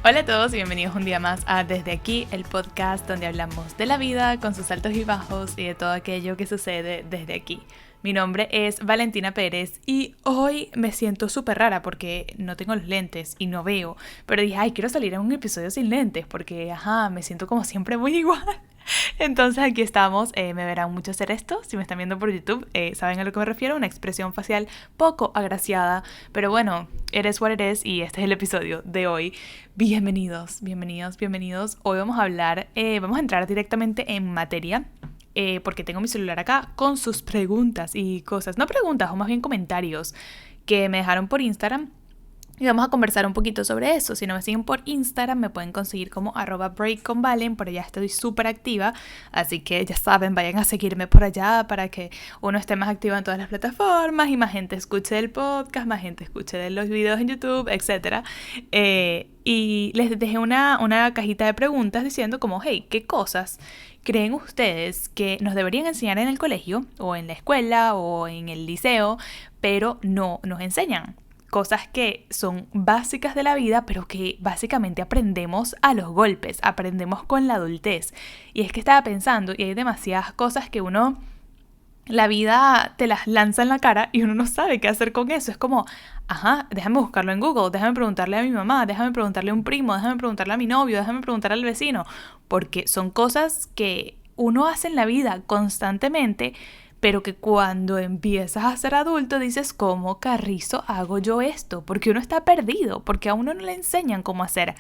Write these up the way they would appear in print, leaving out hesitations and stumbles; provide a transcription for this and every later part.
Hola a todos y bienvenidos un día más a Desde Aquí, el podcast donde hablamos de la vida con sus altos y bajos y de todo aquello que sucede desde aquí. Mi nombre es Valentina Pérez y hoy me siento súper rara porque no tengo los lentes y no veo, pero dije, quiero salir en un episodio sin lentes porque, me siento como siempre muy igual. Entonces aquí estamos, me verán mucho hacer esto, si me están viendo por YouTube, saben a lo que me refiero, una expresión facial poco agraciada, pero bueno, eres what it is y este es el episodio de hoy. Bienvenidos. Hoy vamos a hablar, vamos a entrar directamente en materia, porque tengo mi celular acá con sus preguntas y cosas, no preguntas o más bien comentarios que me dejaron por Instagram. Y vamos a conversar un poquito sobre eso. Si no me siguen por Instagram, me pueden conseguir como @breakconvalen. Por allá estoy súper activa. Así que ya saben, vayan a seguirme por allá para que uno esté más activo en todas las plataformas y más gente escuche el podcast, más gente escuche de los videos en YouTube, etc. Y les dejé una cajita de preguntas diciendo como, hey, ¿qué cosas creen ustedes que nos deberían enseñar en el colegio o en la escuela o en el liceo, pero no nos enseñan? Cosas que son básicas de la vida, pero que básicamente aprendemos a los golpes, aprendemos con la adultez. Y es que estaba pensando, y hay demasiadas cosas que la vida te las lanza en la cara y uno no sabe qué hacer con eso. Es como, déjame buscarlo en Google, déjame preguntarle a mi mamá, déjame preguntarle a un primo, déjame preguntarle a mi novio, déjame preguntarle al vecino. Porque son cosas que uno hace en la vida constantemente, pero que cuando empiezas a ser adulto dices, ¿cómo carrizo hago yo esto? Porque uno está perdido, porque a uno no le enseñan cómo hacer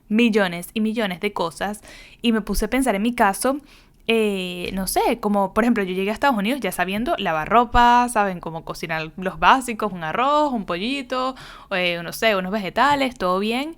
millones y millones de cosas. Y me puse a pensar en mi caso, no sé, como por ejemplo yo llegué a Estados Unidos ya sabiendo lavar ropa, saben cómo cocinar los básicos, un arroz, un pollito, no sé, unos vegetales, todo bien.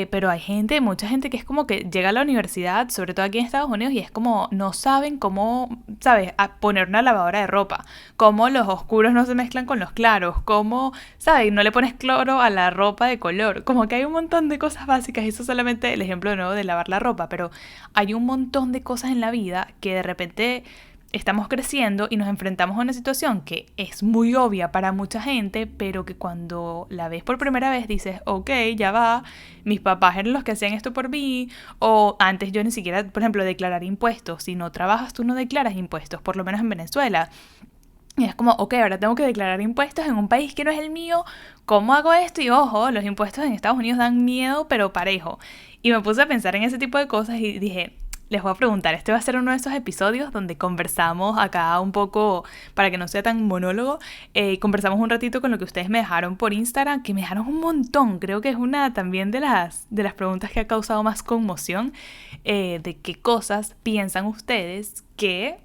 Pero hay mucha gente que es como que llega a la universidad, sobre todo aquí en Estados Unidos, y es como no saben cómo, ¿sabes?, a poner una lavadora de ropa, cómo los oscuros no se mezclan con los claros, cómo, ¿sabes?, no le pones cloro a la ropa de color, como que hay un montón de cosas básicas. Eso es solamente el ejemplo de nuevo de lavar la ropa, pero hay un montón de cosas en la vida que de repente estamos creciendo y nos enfrentamos a una situación que es muy obvia para mucha gente, pero que cuando la ves por primera vez dices, ok, ya va, mis papás eran los que hacían esto por mí, o antes yo ni siquiera, por ejemplo, declarar impuestos. Si no trabajas, tú no declaras impuestos, por lo menos en Venezuela. Y es como, ok, ahora tengo que declarar impuestos en un país que no es el mío, ¿cómo hago esto? Y ojo, los impuestos en Estados Unidos dan miedo, pero parejo. Y me puse a pensar en ese tipo de cosas y dije, les voy a preguntar, este va a ser uno de esos episodios donde conversamos acá un poco, para que no sea tan monólogo, conversamos un ratito con lo que ustedes me dejaron por Instagram, que me dejaron un montón. Creo que es una también de las preguntas que ha causado más conmoción, de qué cosas piensan ustedes que,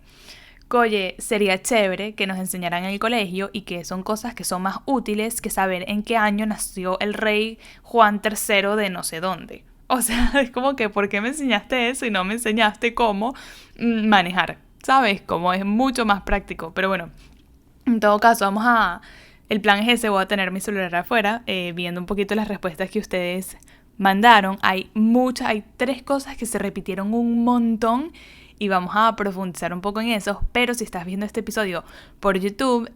oye, sería chévere que nos enseñaran en el colegio y que son cosas que son más útiles que saber en qué año nació el rey Juan III de no sé dónde. O sea, es como que, ¿por qué me enseñaste eso y no me enseñaste cómo manejar? ¿Sabes? Como es mucho más práctico. Pero bueno, en todo caso, el plan es ese, voy a tener mi celular afuera, viendo un poquito las respuestas que ustedes mandaron. Hay 3 cosas que se repitieron un montón y vamos a profundizar un poco en eso. Pero si estás viendo este episodio por YouTube,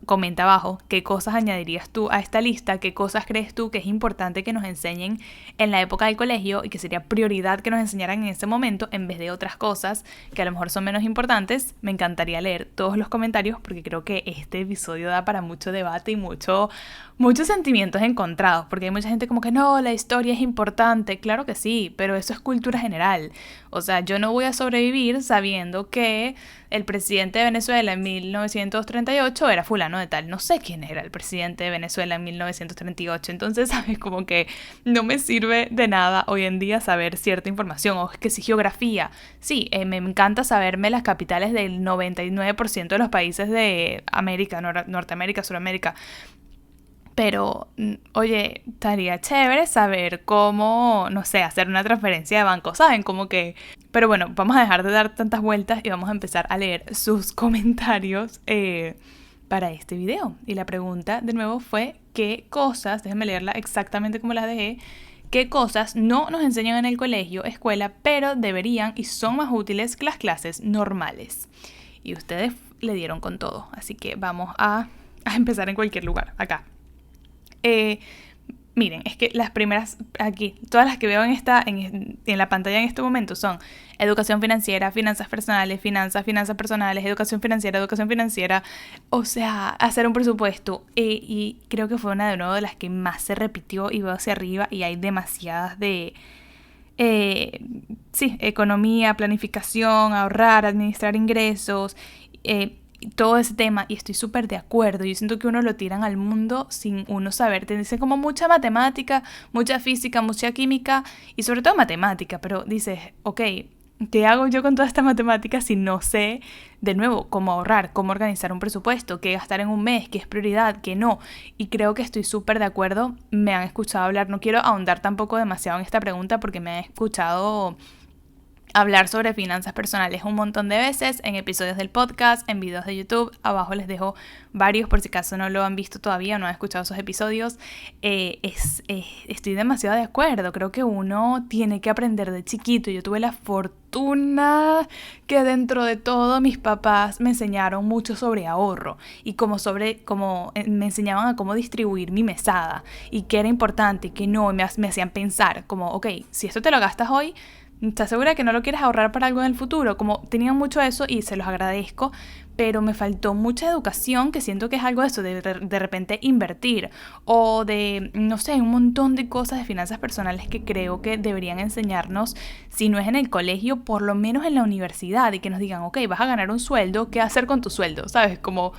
comenta abajo qué cosas añadirías tú a esta lista, qué cosas crees tú que es importante que nos enseñen en la época del colegio y que sería prioridad que nos enseñaran en ese momento en vez de otras cosas que a lo mejor son menos importantes. Me encantaría leer todos los comentarios porque creo que este episodio da para mucho debate y muchos sentimientos encontrados, porque hay mucha gente como que no, la historia es importante. Claro que sí, pero eso es cultura general. O sea, yo no voy a sobrevivir sabiendo que el presidente de Venezuela en 1938 era fulano de tal. No sé quién era el presidente de Venezuela en 1938. Entonces, ¿sabes? Como que no me sirve de nada hoy en día saber cierta información. O es que si geografía. Sí, me encanta saberme las capitales del 99% de los países de América, Norteamérica, Suramérica. Pero, oye, estaría chévere saber cómo, no sé, hacer una transferencia de banco, ¿saben? Como que... Pero bueno, vamos a dejar de dar tantas vueltas y vamos a empezar a leer sus comentarios para este video. Y la pregunta, de nuevo, fue ¿qué cosas, déjenme leerla exactamente como las dejé, qué cosas no nos enseñan en el colegio, escuela, pero deberían y son más útiles que las clases normales? Y ustedes le dieron con todo, así que vamos a empezar en cualquier lugar, acá. Miren, es que las primeras aquí, todas las que veo en la pantalla en este momento son educación financiera, finanzas personales, finanzas personales, educación financiera, o sea, hacer un presupuesto. Y creo que fue una de nuevo de las que más se repitió y veo hacia arriba y hay demasiadas de, sí, economía, planificación, ahorrar, administrar ingresos, todo ese tema, y estoy súper de acuerdo. Yo siento que uno lo tiran al mundo sin uno saber. Te dicen como mucha matemática, mucha física, mucha química y sobre todo matemática, pero dices, ok, ¿qué hago yo con toda esta matemática si no sé, de nuevo, cómo ahorrar, cómo organizar un presupuesto, qué gastar en un mes, qué es prioridad, qué no? Y creo que estoy súper de acuerdo. Me han escuchado hablar, no quiero ahondar tampoco demasiado en esta pregunta porque me han escuchado hablar sobre finanzas personales un montón de veces en episodios del podcast, en videos de YouTube. Abajo les dejo varios por si acaso no lo han visto todavía o no han escuchado esos episodios. Estoy demasiado de acuerdo. Creo que uno tiene que aprender de chiquito. Yo tuve la fortuna que dentro de todo mis papás me enseñaron mucho sobre ahorro y como me enseñaban a cómo distribuir mi mesada y qué era importante y qué no. Me hacían pensar como, ok, si esto te lo gastas hoy, ¿estás segura que no lo quieres ahorrar para algo en el futuro? Como tenían mucho eso y se los agradezco, pero me faltó mucha educación, que siento que es algo de eso, de repente invertir o de, no sé, un montón de cosas de finanzas personales que creo que deberían enseñarnos, si no es en el colegio, por lo menos en la universidad, y que nos digan, ok, vas a ganar un sueldo, ¿qué hacer con tu sueldo? ¿Sabes? Como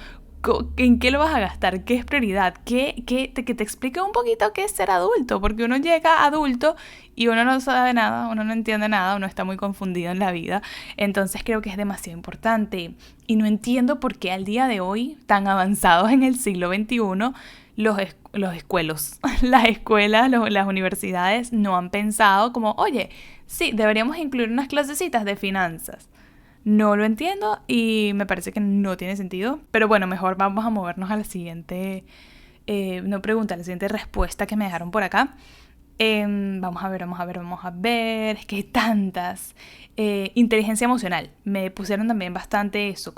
¿en qué lo vas a gastar? ¿Qué es prioridad? Que te explique un poquito qué es ser adulto, porque uno llega adulto y uno no sabe nada, uno no entiende nada, uno está muy confundido en la vida. Entonces creo que es demasiado importante y no entiendo por qué al día de hoy, tan avanzados en el siglo XXI, los escuelos, las escuelas, las universidades no han pensado como, oye, sí, deberíamos incluir unas clasecitas de finanzas. No lo entiendo y me parece que no tiene sentido. Pero bueno, mejor vamos a movernos a la siguiente, no pregunta, la siguiente respuesta que me dejaron por acá. Vamos a ver. Es que hay tantas. Inteligencia emocional. Me pusieron también bastante eso,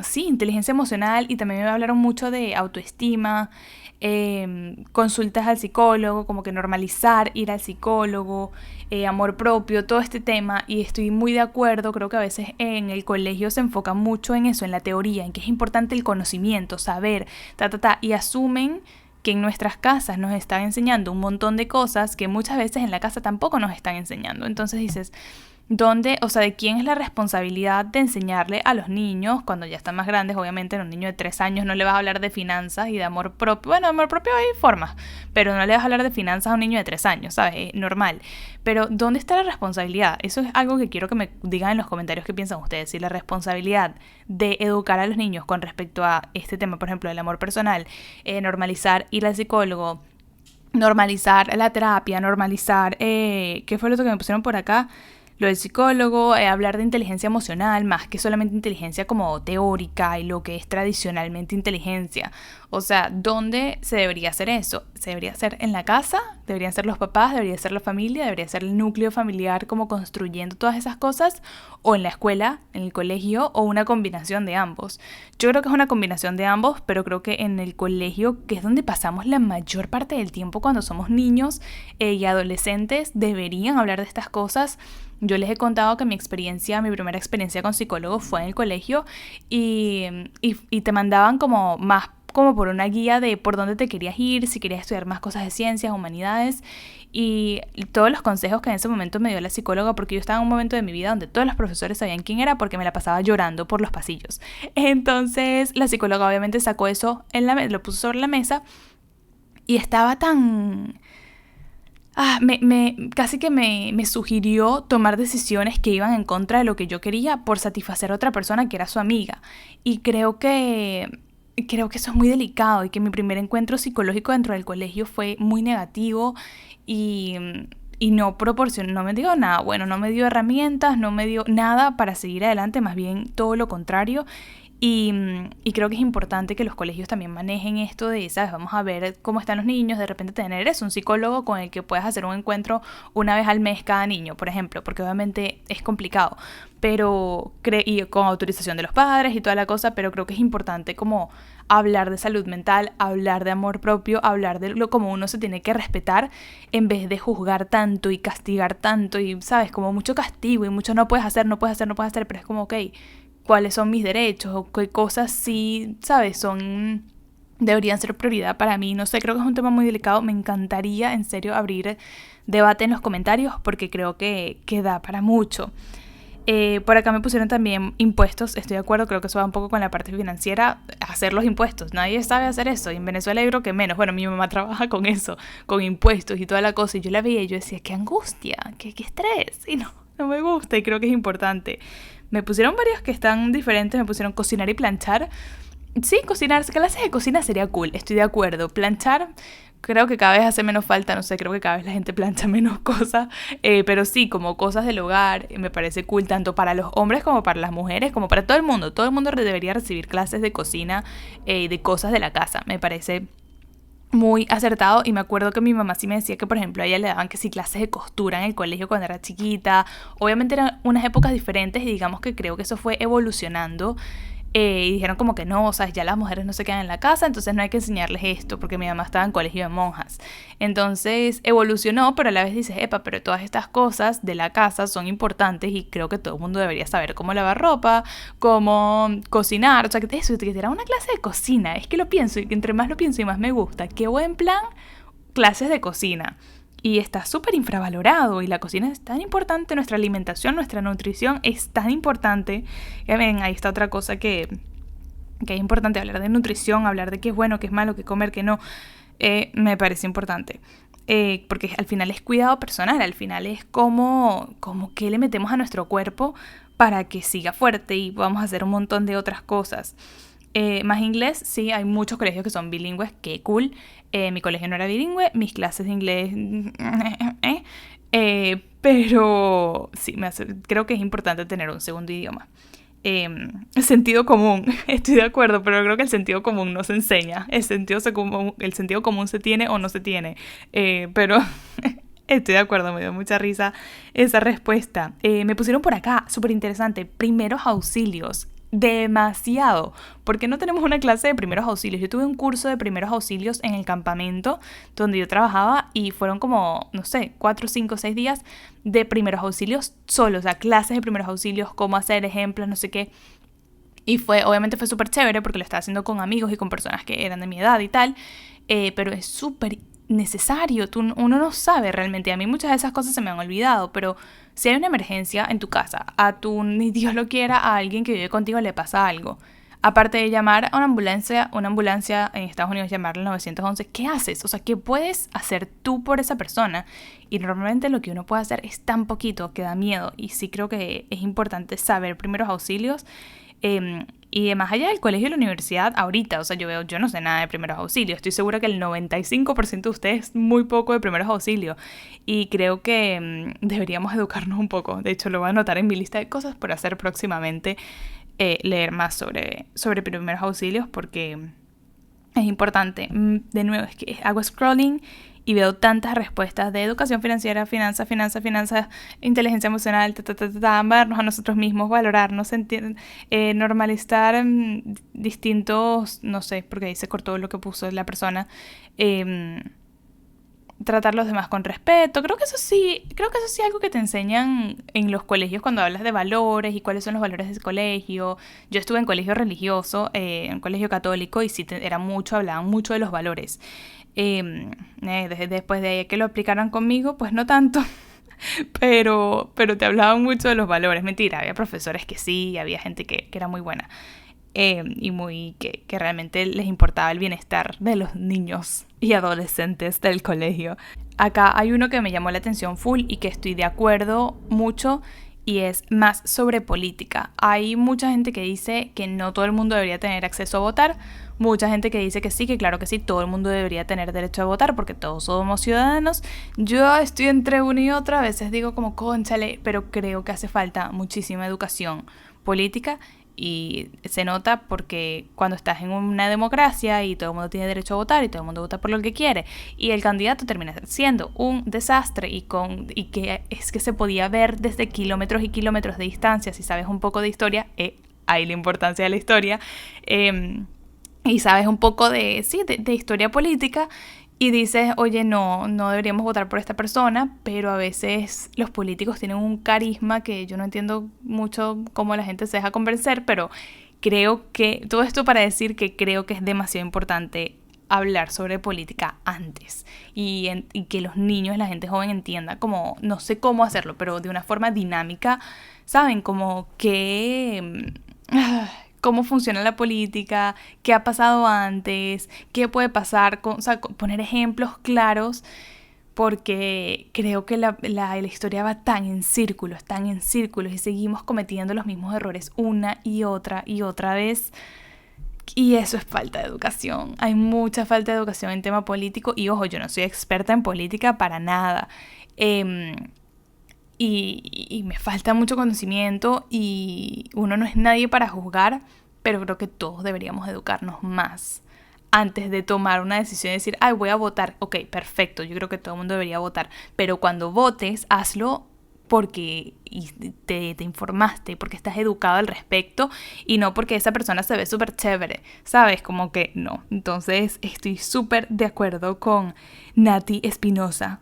sí, inteligencia emocional, y también me hablaron mucho de autoestima, consultas al psicólogo, como que normalizar ir al psicólogo, amor propio, todo este tema, y estoy muy de acuerdo. Creo que a veces en el colegio se enfoca mucho en eso, en la teoría, en que es importante el conocimiento, saber, y asumen que en nuestras casas nos están enseñando un montón de cosas que muchas veces en la casa tampoco nos están enseñando. Entonces dices, ¿dónde, o sea, de quién es la responsabilidad de enseñarle a los niños, cuando ya están más grandes? Obviamente a un niño de 3 años no le vas a hablar de finanzas y de amor propio. Bueno, amor propio hay formas, pero no le vas a hablar de finanzas a un niño de 3 años, ¿sabes? Normal. Pero ¿dónde está la responsabilidad? Eso es algo que quiero que me digan en los comentarios qué piensan ustedes. Si la responsabilidad de educar a los niños con respecto a este tema, por ejemplo, el amor personal, normalizar ir al psicólogo, normalizar la terapia, normalizar, ¿qué fue lo que me pusieron por acá? Lo del psicólogo, hablar de inteligencia emocional, más que solamente inteligencia como teórica y lo que es tradicionalmente inteligencia. O sea, ¿dónde se debería hacer eso? ¿Se debería hacer en la casa? ¿Deberían ser los papás? ¿Debería ser la familia? ¿Debería ser el núcleo familiar como construyendo todas esas cosas? ¿O en la escuela, en el colegio? ¿O una combinación de ambos? Yo creo que es una combinación de ambos, pero creo que en el colegio, que es donde pasamos la mayor parte del tiempo cuando somos niños y adolescentes, deberían hablar de estas cosas. Yo les he contado que mi primera experiencia con psicólogo fue en el colegio y te mandaban como más como por una guía de por dónde te querías ir, si querías estudiar más cosas de ciencias, humanidades, y todos los consejos que en ese momento me dio la psicóloga, porque yo estaba en un momento de mi vida donde todos los profesores sabían quién era porque me la pasaba llorando por los pasillos. Entonces la psicóloga obviamente sacó eso, lo puso sobre la mesa y estaba tan... casi que me sugirió tomar decisiones que iban en contra de lo que yo quería por satisfacer a otra persona que era su amiga. Y creo que eso es muy delicado, y que mi primer encuentro psicológico dentro del colegio fue muy negativo y no proporcionó, no me dio nada bueno, no me dio herramientas, no me dio nada para seguir adelante, más bien todo lo contrario. Y creo que es importante que los colegios también manejen esto de, ¿sabes? Vamos a ver cómo están los niños, de repente tener un psicólogo con el que puedas hacer un encuentro una vez al mes cada niño, por ejemplo, porque obviamente es complicado, pero y con autorización de los padres y toda la cosa, pero creo que es importante como hablar de salud mental, hablar de amor propio, hablar de lo como uno se tiene que respetar en vez de juzgar tanto y castigar tanto y, ¿sabes? Como mucho castigo y mucho no puedes hacer, no puedes hacer, no puedes hacer, pero es como, ok, cuáles son mis derechos o qué cosas sí, ¿sabes? Deberían ser prioridad para mí. No sé, creo que es un tema muy delicado. Me encantaría, en serio, abrir debate en los comentarios porque creo que da para mucho. Por acá me pusieron también impuestos, estoy de acuerdo, creo que eso va un poco con la parte financiera, hacer los impuestos, nadie sabe hacer eso, y en Venezuela yo creo que menos, bueno, mi mamá trabaja con eso, con impuestos y toda la cosa, y yo la veía y yo decía, qué angustia, qué estrés, y no me gusta, y creo que es importante. Me pusieron varios que están diferentes, me pusieron cocinar y planchar. Sí, cocinar, clases de cocina sería cool, estoy de acuerdo. Planchar, creo que cada vez hace menos falta, no sé, creo que cada vez la gente plancha menos cosas, pero sí, como cosas del hogar, me parece cool tanto para los hombres como para las mujeres, como para todo el mundo. Todo el mundo debería recibir clases de cocina, de cosas de la casa, me parece muy acertado. Y me acuerdo que mi mamá sí me decía que, por ejemplo, a ella le daban que sí clases de costura en el colegio cuando era chiquita. Obviamente eran unas épocas diferentes y digamos que creo que eso fue evolucionando. Y dijeron como que no, o sea, ya las mujeres no se quedan en la casa, entonces no hay que enseñarles esto, porque mi mamá estaba en colegio de monjas. Entonces evolucionó, pero a la vez dices, epa, pero todas estas cosas de la casa son importantes y creo que todo el mundo debería saber cómo lavar ropa, cómo cocinar, o sea, que eso, que era una clase de cocina, es que lo pienso y entre más lo pienso y más me gusta. Qué buen plan, clases de cocina. Y está súper infravalorado y la cocina es tan importante, nuestra alimentación, nuestra nutrición es tan importante. Ya ven, ahí está otra cosa que es importante, hablar de nutrición, hablar de qué es bueno, qué es malo, qué comer, qué no. Me parece importante. Porque al final es cuidado personal, al final es como qué le metemos a nuestro cuerpo para que siga fuerte y vamos a hacer un montón de otras cosas. Más inglés, sí, hay muchos colegios que son bilingües, qué cool. Mi colegio no era bilingüe, mis clases de inglés, pero sí, creo que es importante tener un segundo idioma. Sentido común, estoy de acuerdo, pero creo que el sentido común no se enseña. El sentido común se tiene o no se tiene, pero estoy de acuerdo, me dio mucha risa esa respuesta. Me pusieron por acá, súper interesante, primeros auxilios. Demasiado, porque no tenemos una clase de primeros auxilios. Yo tuve un curso de primeros auxilios en el campamento donde yo trabajaba y fueron como, no sé, 4, 5, 6 días de primeros auxilios solos, o sea, clases de primeros auxilios, cómo hacer ejemplos, no sé qué. Y obviamente fue súper chévere porque lo estaba haciendo con amigos y con personas que eran de mi edad y tal, pero es súper necesario, uno no sabe realmente. A mí muchas de esas cosas se me han olvidado, pero si hay una emergencia en tu casa, ni Dios lo quiera, a alguien que vive contigo le pasa algo, aparte de llamar a una ambulancia en Estados Unidos, llamarle al 911, ¿qué haces? O sea, ¿qué puedes hacer tú por esa persona? Y normalmente lo que uno puede hacer es tan poquito que da miedo, y sí creo que es importante saber primeros auxilios. Y más allá del colegio y la universidad, ahorita, o sea, yo no sé nada de primeros auxilios. Estoy segura que el 95% de ustedes muy poco de primeros auxilios. Y creo que deberíamos educarnos un poco. De hecho, lo voy a anotar en mi lista de cosas por hacer próximamente, leer más sobre primeros auxilios porque es importante. De nuevo, es que hago scrolling y veo tantas respuestas de educación financiera, finanzas, inteligencia emocional, amarnos a nosotros mismos, valorarnos, normalizar distintos, no sé, porque ahí se cortó lo que puso la persona, tratar a los demás con respeto. Creo que eso sí es algo que te enseñan en los colegios cuando hablas de valores y cuáles son los valores del colegio. Yo estuve en colegio religioso, en colegio católico, y sí hablaban mucho de los valores. Después de ahí que lo aplicaran conmigo, pues no tanto, pero te hablaban mucho de los valores. Mentira, había profesores que sí, había gente que era muy buena, y que realmente les importaba el bienestar de los niños y adolescentes del colegio. Acá hay uno que me llamó la atención full y que estoy de acuerdo mucho, y es más sobre política. Hay mucha gente que dice que no todo el mundo debería tener acceso a votar, mucha gente que dice que sí, que claro que sí, todo el mundo debería tener derecho a votar porque todos somos ciudadanos. Yo estoy entre una y otra, a veces digo como cónchale, pero creo que hace falta muchísima educación política Y se nota porque cuando estás en una democracia y todo el mundo tiene derecho a votar y todo el mundo vota por lo que quiere y el candidato termina siendo un desastre y que es que se podía ver desde kilómetros y kilómetros de distancia, si sabes un poco de historia, hay la importancia de la historia, y sabes un poco de historia política, y dices, oye, no deberíamos votar por esta persona, pero a veces los políticos tienen un carisma que yo no entiendo mucho cómo la gente se deja convencer, pero creo que, todo esto para decir que creo que es demasiado importante hablar sobre política antes y que los niños, la gente joven entienda como, no sé cómo hacerlo, pero de una forma dinámica, ¿saben? Como que cómo funciona la política, qué ha pasado antes, qué puede pasar, o sea, poner ejemplos claros, porque creo que la historia va tan en círculos y seguimos cometiendo los mismos errores una y otra vez. Y eso es falta de educación. Hay mucha falta de educación en tema político. Y ojo, yo no soy experta en política para nada. Y me falta mucho conocimiento y uno no es nadie para juzgar, pero creo que todos deberíamos educarnos más antes de tomar una decisión y decir, ay, voy a votar. Ok, perfecto, yo creo que todo el mundo debería votar, pero cuando votes, hazlo porque te informaste, porque estás educado al respecto y no porque esa persona se ve súper chévere, ¿sabes? Como que no. Entonces estoy súper de acuerdo con Nati Espinosa.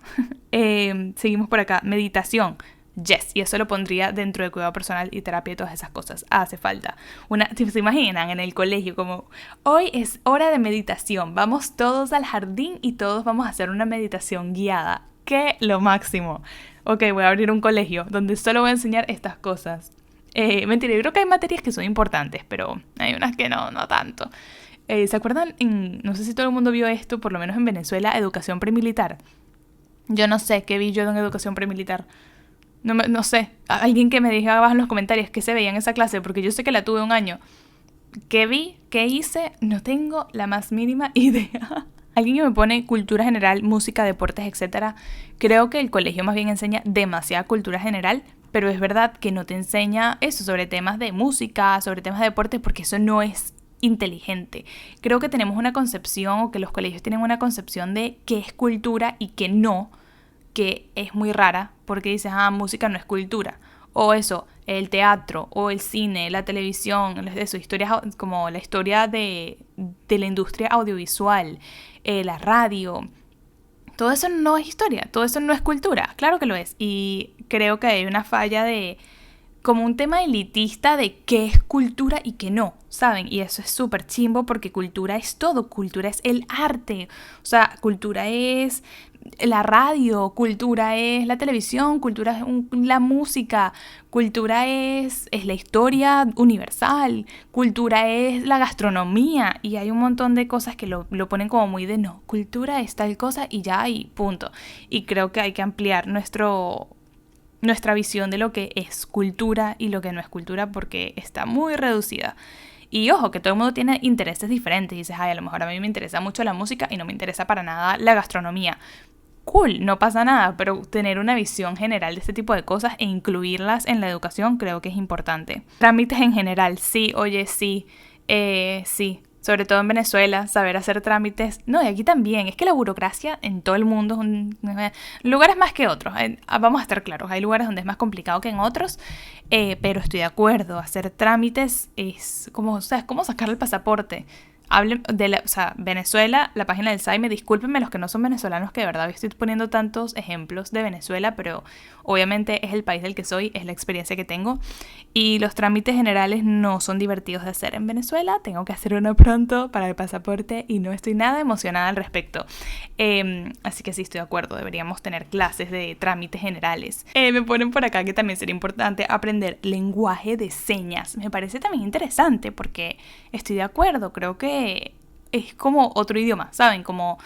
Seguimos por acá. Meditación. Yes, y eso lo pondría dentro de cuidado personal y terapia y todas esas cosas. Hace falta. ¿Se imaginan en el colegio como hoy es hora de meditación? Vamos todos al jardín y todos vamos a hacer una meditación guiada. ¡Qué lo máximo! Ok, voy a abrir un colegio donde solo voy a enseñar estas cosas. Mentira, yo creo que hay materias que son importantes, pero hay unas que no tanto. ¿Se acuerdan? No sé si todo el mundo vio esto, por lo menos en Venezuela, educación premilitar. Yo no sé qué vi yo en educación premilitar. No sé, alguien que me diga abajo en los comentarios qué se veía en esa clase, porque yo sé que la tuve un año. ¿Qué vi? ¿Qué hice? No tengo la más mínima idea. Alguien que me pone cultura general, música, deportes, etc. Creo que el colegio más bien enseña demasiada cultura general, pero es verdad que no te enseña eso sobre temas de música, sobre temas de deportes, porque eso no es inteligente. Creo que tenemos una concepción, o que los colegios tienen una concepción de qué es cultura y qué no, que es muy rara, porque dices, música no es cultura. O eso, el teatro, o el cine, la televisión, eso, historias como la historia de la industria audiovisual, la radio. Todo eso no es historia, todo eso no es cultura, claro que lo es. Y creo que hay una falla de como un tema elitista de qué es cultura y qué no, ¿saben? Y eso es súper chimbo porque cultura es todo, cultura es el arte, o sea, cultura es la radio, cultura es la televisión, cultura es la música, cultura es la historia universal, cultura es la gastronomía, y hay un montón de cosas que lo ponen como muy de no, cultura es tal cosa y ya, y punto. Y creo que hay que ampliar nuestra visión de lo que es cultura y lo que no es cultura, porque está muy reducida. Y ojo, que todo el mundo tiene intereses diferentes. Y dices, a lo mejor a mí me interesa mucho la música y no me interesa para nada la gastronomía. Cool, no pasa nada, pero tener una visión general de este tipo de cosas e incluirlas en la educación creo que es importante. Trámites en general, sí, oye, sí, sí. Sobre todo en Venezuela, saber hacer trámites. No, y aquí también. Es que la burocracia en todo el mundo es lugares más que otros. Vamos a estar claros. Hay lugares donde es más complicado que en otros. Pero estoy de acuerdo. Hacer trámites es como, o sea, es como sacar el pasaporte. Hablen de Venezuela, la página del SAIME, discúlpenme los que no son venezolanos, que de verdad estoy poniendo tantos ejemplos de Venezuela, pero obviamente es el país del que soy, es la experiencia que tengo, y los trámites generales no son divertidos de hacer en Venezuela. Tengo que hacer uno pronto para el pasaporte y no estoy nada emocionada al respecto. Así que sí, estoy de acuerdo, deberíamos tener clases de trámites generales. Me ponen por acá que también sería importante aprender lenguaje de señas. Me parece también interesante porque estoy de acuerdo, creo que es como otro idioma, ¿saben? Como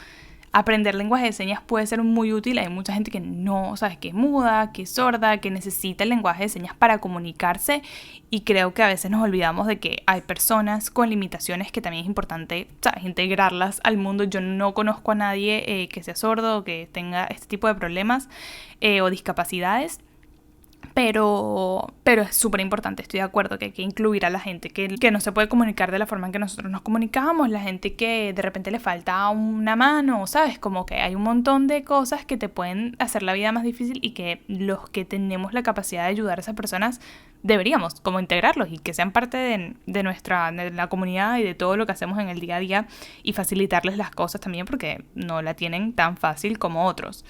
aprender lenguaje de señas puede ser muy útil. Hay mucha gente que no, ¿sabes? Que es muda, que es sorda, que necesita el lenguaje de señas para comunicarse, y creo que a veces nos olvidamos de que hay personas con limitaciones que también es importante, ¿sabes? Integrarlas al mundo. Yo no conozco a nadie que sea sordo o que tenga este tipo de problemas o discapacidades, Pero es súper importante, estoy de acuerdo que hay que incluir a la gente que no se puede comunicar de la forma en que nosotros nos comunicamos, la gente que de repente le falta una mano, ¿sabes? Como que hay un montón de cosas que te pueden hacer la vida más difícil y que los que tenemos la capacidad de ayudar a esas personas deberíamos como integrarlos y que sean parte de la comunidad y de todo lo que hacemos en el día a día y facilitarles las cosas también porque no la tienen tan fácil como otros.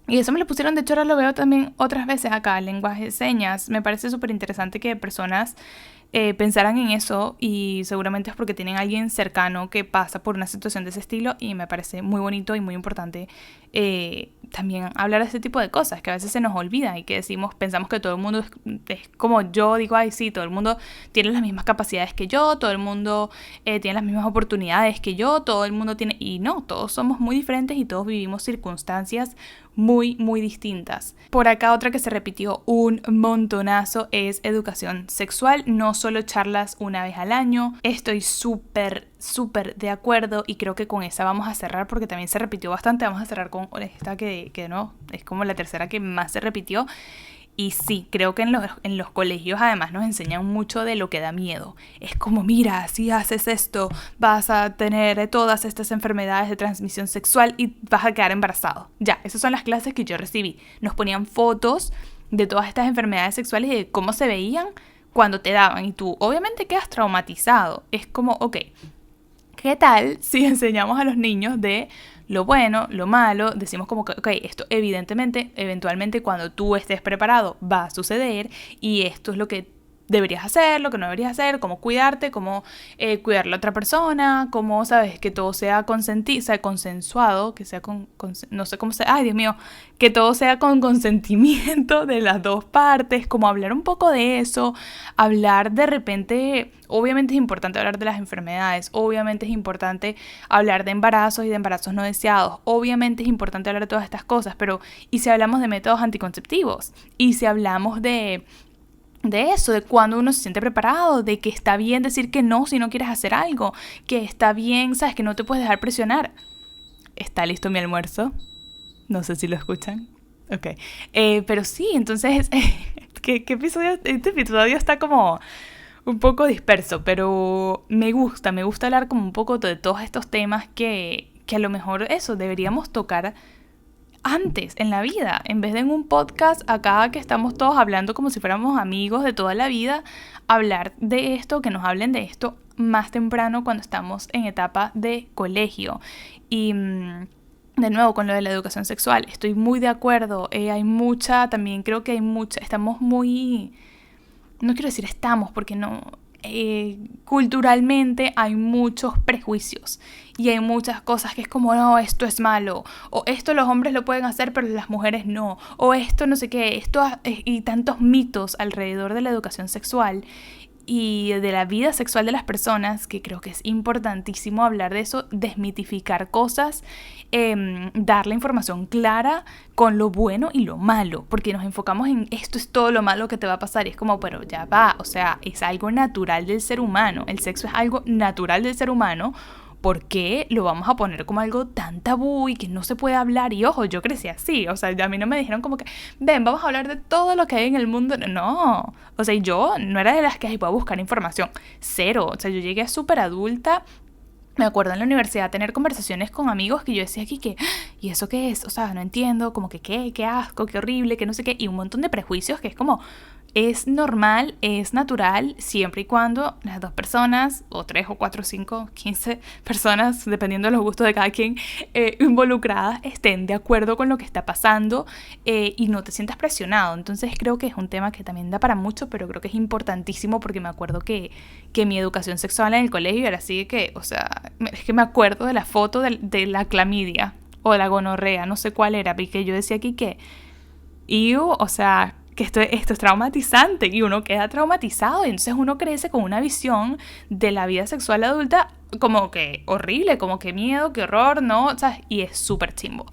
Y eso me lo pusieron, de hecho ahora lo veo también otras veces acá, lenguaje de señas. Me parece súper interesante que personas pensaran en eso y seguramente es porque tienen a alguien cercano que pasa por una situación de ese estilo y me parece muy bonito y muy importante también hablar de este tipo de cosas que a veces se nos olvida y que pensamos que todo el mundo es como yo digo, ay sí, todo el mundo tiene las mismas capacidades que yo, todo el mundo tiene las mismas oportunidades que yo, todo el mundo tiene, y no, todos somos muy diferentes y todos vivimos circunstancias muy, muy distintas. Por acá otra que se repitió un montonazo es educación sexual, no solo charlas una vez al año. Estoy súper de acuerdo y creo que con esa vamos a cerrar porque también se repitió bastante. Vamos a cerrar con esta que no, es como la tercera que más se repitió. Y sí, creo que en los colegios además nos enseñan mucho de lo que da miedo. Es como, mira, si haces esto, vas a tener todas estas enfermedades de transmisión sexual y vas a quedar embarazado. Ya, esas son las clases que yo recibí. Nos ponían fotos de todas estas enfermedades sexuales y de cómo se veían cuando te daban. Y tú obviamente quedas traumatizado. Es como, ok, ¿qué tal si enseñamos a los niños de lo bueno, lo malo? Decimos como que, ok, esto eventualmente cuando tú estés preparado va a suceder y esto es lo que deberías hacer, lo que no deberías hacer, cómo cuidarte, cómo cuidar a la otra persona, cómo, sabes, que todo sea consensuado, que sea no sé cómo sea, ay Dios mío, que todo sea con consentimiento de las dos partes, como hablar un poco de eso, hablar de repente, obviamente es importante hablar de las enfermedades, obviamente es importante hablar de embarazos y de embarazos no deseados, obviamente es importante hablar de todas estas cosas, pero ¿y si hablamos de métodos anticonceptivos? ¿Y si hablamos de eso, de cuando uno se siente preparado, de que está bien decir que no si no quieres hacer algo, que está bien, sabes, que no te puedes dejar presionar? ¿Está listo mi almuerzo? No sé si lo escuchan. Ok. Pero sí, entonces, ¿qué episodio? Este episodio está como un poco disperso, pero me gusta hablar como un poco de todos estos temas que a lo mejor eso deberíamos tocar antes en la vida, en vez de en un podcast acá que estamos todos hablando como si fuéramos amigos de toda la vida, hablar de esto, que nos hablen de esto más temprano cuando estamos en etapa de colegio. Y de nuevo con lo de la educación sexual, estoy muy de acuerdo, también creo que estamos muy, no quiero decir estamos porque no, culturalmente hay muchos prejuicios y hay muchas cosas que es como, no, esto es malo, o esto los hombres lo pueden hacer pero las mujeres no, o esto no sé qué, y tantos mitos alrededor de la educación sexual y de la vida sexual de las personas, que creo que es importantísimo hablar de eso, desmitificar cosas, dar la información clara con lo bueno y lo malo, porque nos enfocamos en esto es todo lo malo que te va a pasar y es como, pero ya va, o sea, es algo natural del ser humano, el sexo es algo natural del ser humano. ¿Por qué lo vamos a poner como algo tan tabú y que no se puede hablar? Y ojo, yo crecí así, o sea, a mí no me dijeron como que, ven, vamos a hablar de todo lo que hay en el mundo. No, o sea, yo no era de las que iba a buscar información, cero, o sea, yo llegué a súper adulta. Me acuerdo en la universidad tener conversaciones con amigos que yo decía aquí que, ¿y eso qué es? O sea, no entiendo, como que qué asco, qué horrible, que no sé qué, y un montón de prejuicios que es como, es normal, es natural, siempre y cuando las dos personas, o 3 o 4, 5, 15 personas, dependiendo de los gustos de cada quien, involucradas, estén de acuerdo con lo que está pasando y no te sientas presionado. Entonces creo que es un tema que también da para mucho, pero creo que es importantísimo porque me acuerdo que mi educación sexual en el colegio era así de que, o sea, es que me acuerdo de la foto de la clamidia o de la gonorrea, no sé cuál era, porque yo decía aquí que, o sea, que esto es traumatizante y uno queda traumatizado y entonces uno crece con una visión de la vida sexual adulta como que horrible, como que miedo, que horror, ¿no? ¿Sabes? Y es súper chimbo.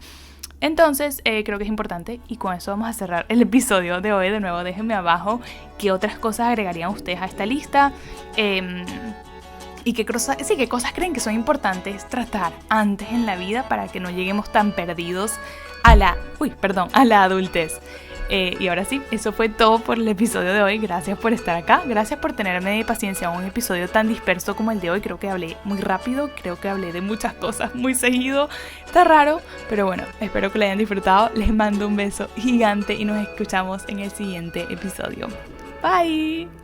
Entonces creo que es importante y con eso vamos a cerrar el episodio de hoy. De nuevo, déjenme abajo qué otras cosas agregarían ustedes a esta lista y qué cosas creen que son importantes tratar antes en la vida para que no lleguemos tan perdidos a la adultez. Y ahora sí, eso fue todo por el episodio de hoy. Gracias por estar acá, gracias por tenerme paciencia a un episodio tan disperso como el de hoy. Creo que hablé muy rápido, creo que hablé de muchas cosas muy seguido. Está raro, pero bueno, espero que lo hayan disfrutado. Les mando un beso gigante y nos escuchamos en el siguiente episodio. Bye.